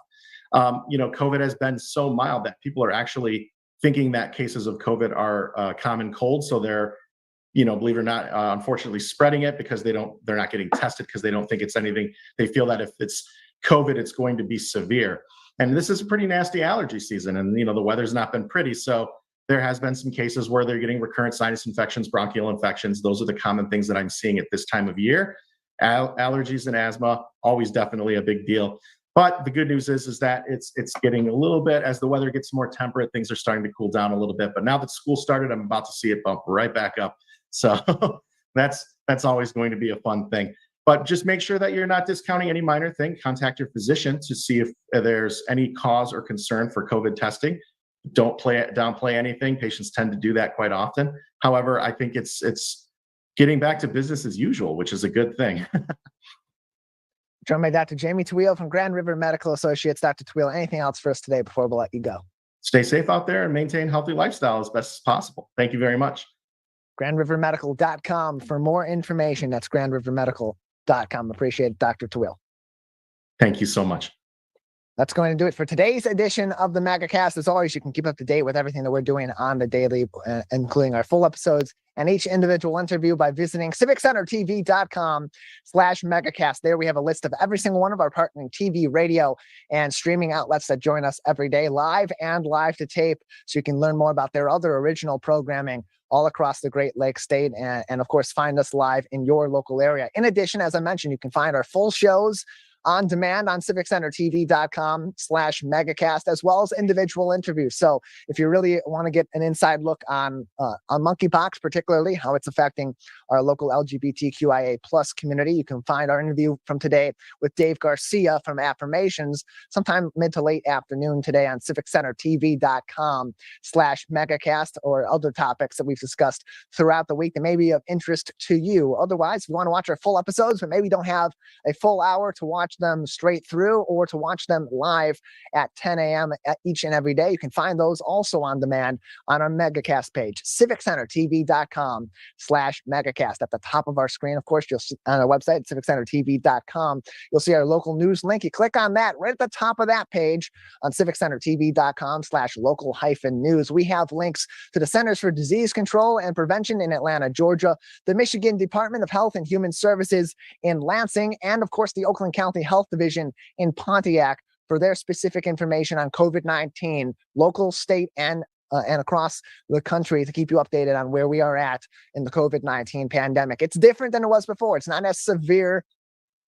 COVID has been so mild that people are actually thinking that cases of COVID are common cold. So they're, believe it or not, unfortunately spreading it because they're not getting tested because they don't think it's anything. They feel that if it's COVID, it's going to be severe. And this is a pretty nasty allergy season, and the weather's not been pretty. So there has been some cases where they're getting recurrent sinus infections, bronchial infections. Those are the common things that I'm seeing at this time of year. Allergies and asthma, always definitely a big deal. But the good news is that it's getting a little bit, as the weather gets more temperate, things are starting to cool down a little bit. But now that school started, I'm about to see it bump right back up. So that's always going to be a fun thing. But just make sure that you're not discounting any minor thing. Contact your physician to see if there's any cause or concern for COVID testing. Don't downplay anything. Patients tend to do that quite often. However, I think it's getting back to business as usual, which is a good thing. Joined by Dr. Jamie Twill from Grand River Medical Associates. Dr. Twill, anything else for us today before we let you go? Stay safe out there and maintain healthy lifestyle as best as possible. Thank you very much. grandrivermedical.com for more information. That's grandrivermedical.com. Appreciate it, Dr. Twill. Thank you so much. That's going to do it for today's edition of the Megacast. As always, you can keep up to date with everything that we're doing on the daily, including our full episodes and each individual interview by visiting civiccentertv.com/megacast. There we have a list of every single one of our partnering TV, radio, and streaming outlets that join us every day, live and live to tape, so you can learn more about their other original programming all across the Great Lakes state, and of course, find us live in your local area. In addition, as I mentioned, you can find our full shows on demand on civiccentertv.com/megacast, as well as individual interviews. So if you really want to get an inside look on monkeypox, particularly how it's affecting our local LGBTQIA+ community, you can find our interview from today with Dave Garcia from Affirmations sometime mid to late afternoon today on civiccentertv.com/megacast, or other topics that we've discussed throughout the week that may be of interest to you. Otherwise, if you want to watch our full episodes, but maybe don't have a full hour to watch them straight through or to watch them live at 10 a.m. each and every day, you can find those also on demand on our Megacast page, civiccentertv.com/megacast. At the top of our screen, of course, you'll see on our website, civiccentertv.com, you'll see our local news link. You click on that right at the top of that page on civiccentertv.com/local-news. We have links to the Centers for Disease Control and Prevention in Atlanta, Georgia, the Michigan Department of Health and Human Services in Lansing, and of course the Oakland County Health Division in Pontiac for their specific information on COVID-19, local, state, and across the country, to keep you updated on where we are at in the COVID-19 pandemic. It's different than it was before. It's not as severe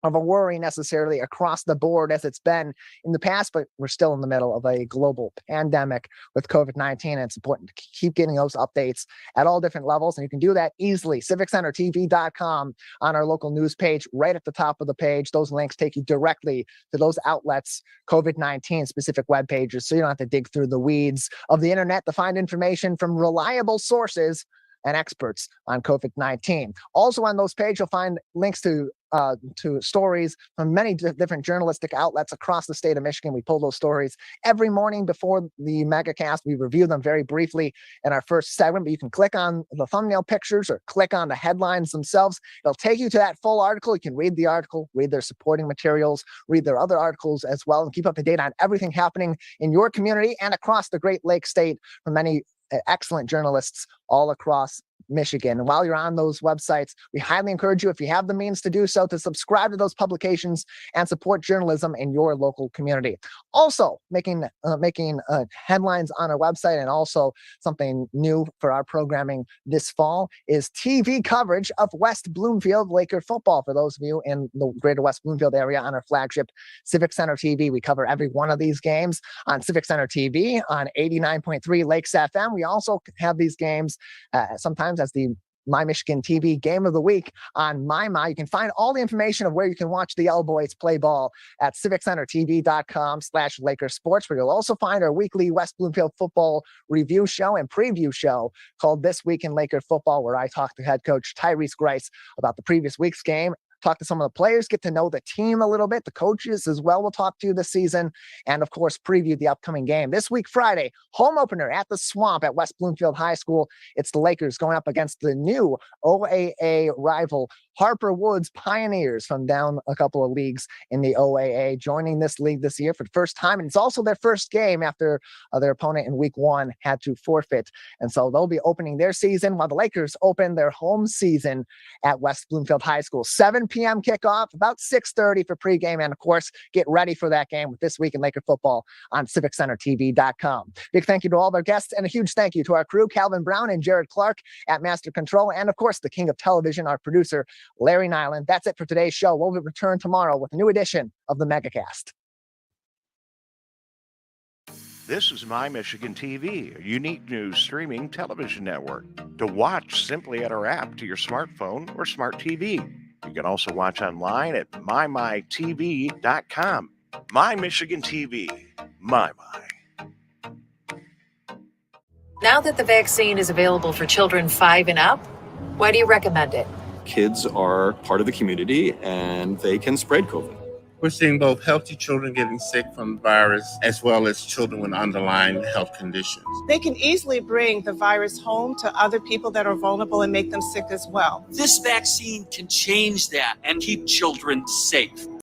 of a worry necessarily across the board as it's been in the past, but we're still in the middle of a global pandemic with COVID-19, and it's important to keep getting those updates at all different levels, and you can do that easily. civiccentertv.com on our local news page, right at the top of the page. Those links take you directly to those outlets, COVID-19 specific web pages, so you don't have to dig through the weeds of the internet to find information from reliable sources and experts on COVID-19. Also on those pages, you'll find links to stories from many different journalistic outlets across the state of Michigan. We pull those stories every morning before the Megacast. We review them very briefly in our first segment, but you can click on the thumbnail pictures or click on the headlines themselves. It'll take you to that full article. You can read the article, read their supporting materials, read their other articles as well, and keep up to date on everything happening in your community and across the Great Lakes state from many excellent journalists all across Michigan. And while you're on those websites, we highly encourage you, if you have the means to do so, to subscribe to those publications and support journalism in your local community. Also, making headlines on our website, and also something new for our programming this fall, is TV coverage of West Bloomfield Laker football. For those of you in the greater West Bloomfield area, on our flagship Civic Center TV, we cover every one of these games on Civic Center TV on 89.3 Lakes FM. We also have these games sometimes as the My Michigan TV Game of the Week on MyMy. You can find all the information of where you can watch the L Boys play ball at civiccentertv.com/LakerSports, where you'll also find our weekly West Bloomfield football review show and preview show called This Week in Laker Football, where I talk to head coach Tyrese Grice about the previous week's game, talk to some of the players, get to know the team a little bit, the coaches as well. We'll talk to you this season, and of course, preview the upcoming game. This week, Friday, home opener at the Swamp at West Bloomfield High School. It's the Lakers going up against the new OAA rival, Harper Woods Pioneers, from down a couple of leagues in the OAA, joining this league this year for the first time. And it's also their first game after their opponent in week one had to forfeit. And so they'll be opening their season while the Lakers open their home season at West Bloomfield High School. 7 p.m. kickoff, about 6:30 for pregame. And of course, get ready for that game with This Week in Laker Football on civiccentertv.com. Big thank you to all of our guests, and a huge thank you to our crew, Calvin Brown and Jared Clark at Master Control. And of course, the king of television, our producer, Larry Nyland. That's it for today's show. We'll return tomorrow with a new edition of the Megacast. This is My Michigan TV, a unique news streaming television network. To watch, simply add our app to your smartphone or smart TV. You can also watch online at mymytv.com. My Michigan TV. My. Now that the vaccine is available for children 5 and up, why do you recommend it? Kids are part of the community and they can spread COVID. We're seeing both healthy children getting sick from the virus as well as children with underlying health conditions. They can easily bring the virus home to other people that are vulnerable and make them sick as well. This vaccine can change that and keep children safe.